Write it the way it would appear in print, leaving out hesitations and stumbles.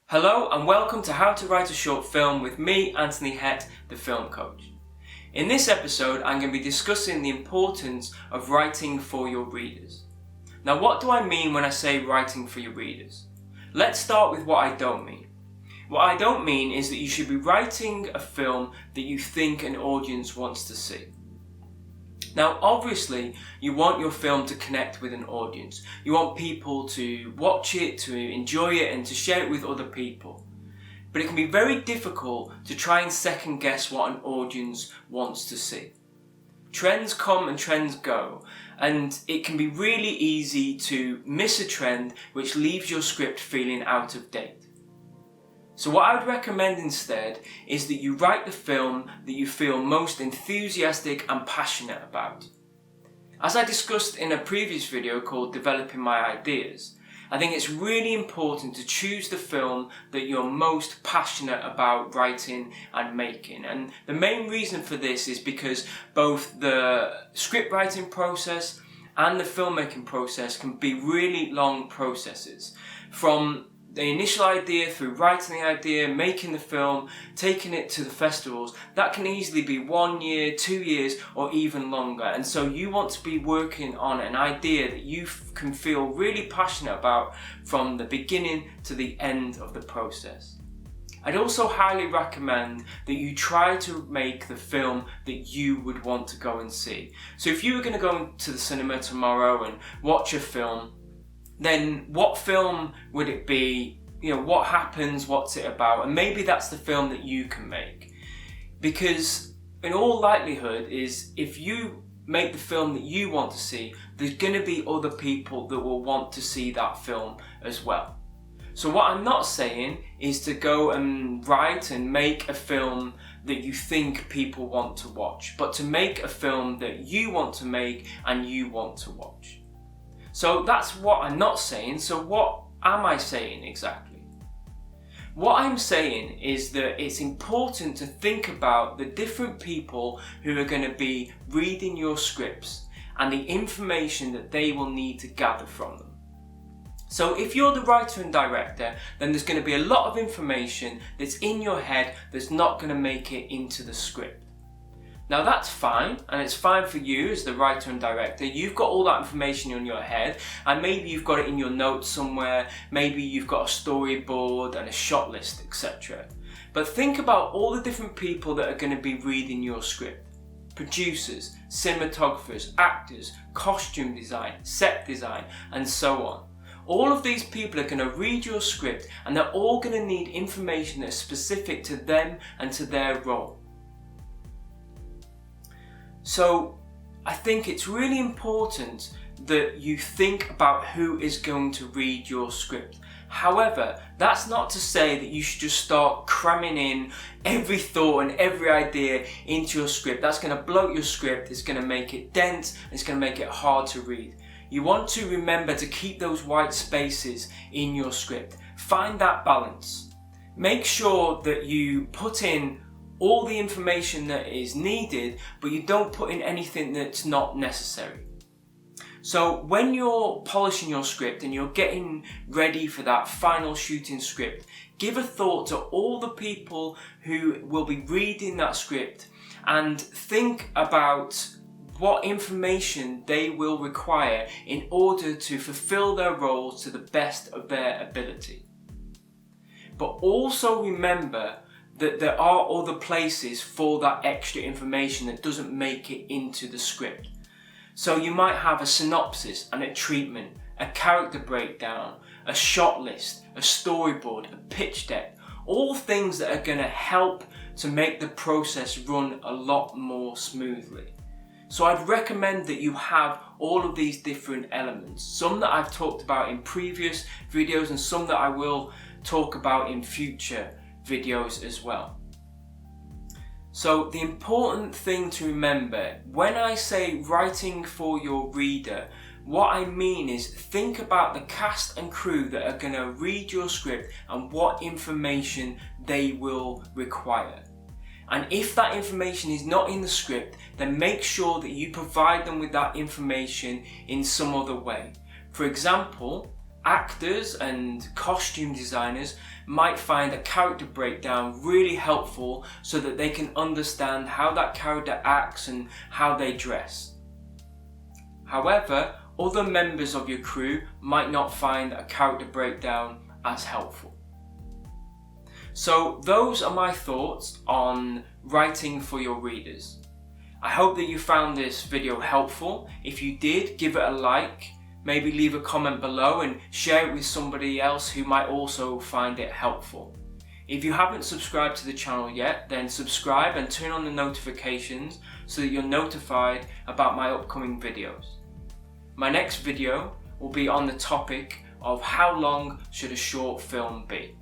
Hello and welcome to How to Write a Short Film with me, Anthony Hett, the film coach. In this episode, I'm going to be discussing the importance of writing for your readers. Now, what do I mean when I say writing for your readers? Let's start with what I don't mean. What I don't mean is that you should be writing a film that you think an audience wants to see. Now, obviously, you want your film to connect with an audience. You want people to watch it, to enjoy it, and to share it with other people. But it can be very difficult to try and second guess what an audience wants to see. Trends come and trends go, and it can be really easy to miss a trend which leaves your script feeling out of date. So what I would recommend instead is that you write the film that you feel most enthusiastic and passionate about. As I discussed in a previous video called Developing My Ideas, I think it's really important to choose the film that you're most passionate about writing and making. And the main reason for this is because both the script writing process and the filmmaking process can be really long processes. From the initial idea through writing the idea, making the film, taking it to the festivals, that can easily be 1 year, 2 years, or even longer. And so you want to be working on an idea that you can feel really passionate about from the beginning to the end of the process. I'd also highly recommend that you try to make the film that you would want to go and see. So if you were going to go to the cinema tomorrow and watch a film, then what film would it be? What happens, what's it about? And maybe that's the film that you can make. Because in all likelihood is if you make the film that you want to see, there's going to be other people that will want to see that film as well. So what I'm not saying is to go and write and make a film that you think people want to watch, but to make a film that you want to make and you want to watch. So that's what I'm not saying. So what am I saying exactly? What I'm saying is that it's important to think about the different people who are going to be reading your scripts and the information that they will need to gather from them. So if you're the writer and director, then there's going to be a lot of information that's in your head that's not going to make it into the script. Now that's fine, and it's fine for you as the writer and director. You've got all that information in your head, and maybe you've got it in your notes somewhere, maybe you've got a storyboard and a shot list, etc. But think about all the different people that are going to be reading your script. Producers, cinematographers, actors, costume design, set design, and so on. All of these people are going to read your script, and they're all going to need information that's specific to them and to their role. So I think it's really important that you think about who is going to read your script. However, that's not to say that you should just start cramming in every thought and every idea into your script. That's going to bloat your script, it's going to make it dense, it's going to make it hard to read. You want to remember to keep those white spaces in your script. Find that balance. Make sure that you put in all the information that is needed, but you don't put in anything that's not necessary. So when you're polishing your script and you're getting ready for that final shooting script, give a thought to all the people who will be reading that script and think about what information they will require in order to fulfill their roles to the best of their ability. But also remember that there are other places for that extra information that doesn't make it into the script. So you might have a synopsis and a treatment, a character breakdown, a shot list, a storyboard, a pitch deck, all things that are going to help to make the process run a lot more smoothly. So I'd recommend that you have all of these different elements, some that I've talked about in previous videos and some that I will talk about in future videos as well. So the important thing to remember, when I say writing for your reader, what I mean is think about the cast and crew that are going to read your script and what information they will require. And if that information is not in the script, then make sure that you provide them with that information in some other way. For example, actors and costume designers might find a character breakdown really helpful so that they can understand how that character acts and how they dress. However, other members of your crew might not find a character breakdown as helpful. So those are my thoughts on writing for your readers. I hope that you found this video helpful. If you did, give it a like, maybe leave a comment below and share it with somebody else who might also find it helpful. If you haven't subscribed to the channel yet, then subscribe and turn on the notifications so that you're notified about my upcoming videos. My next video will be on the topic of how long should a short film be.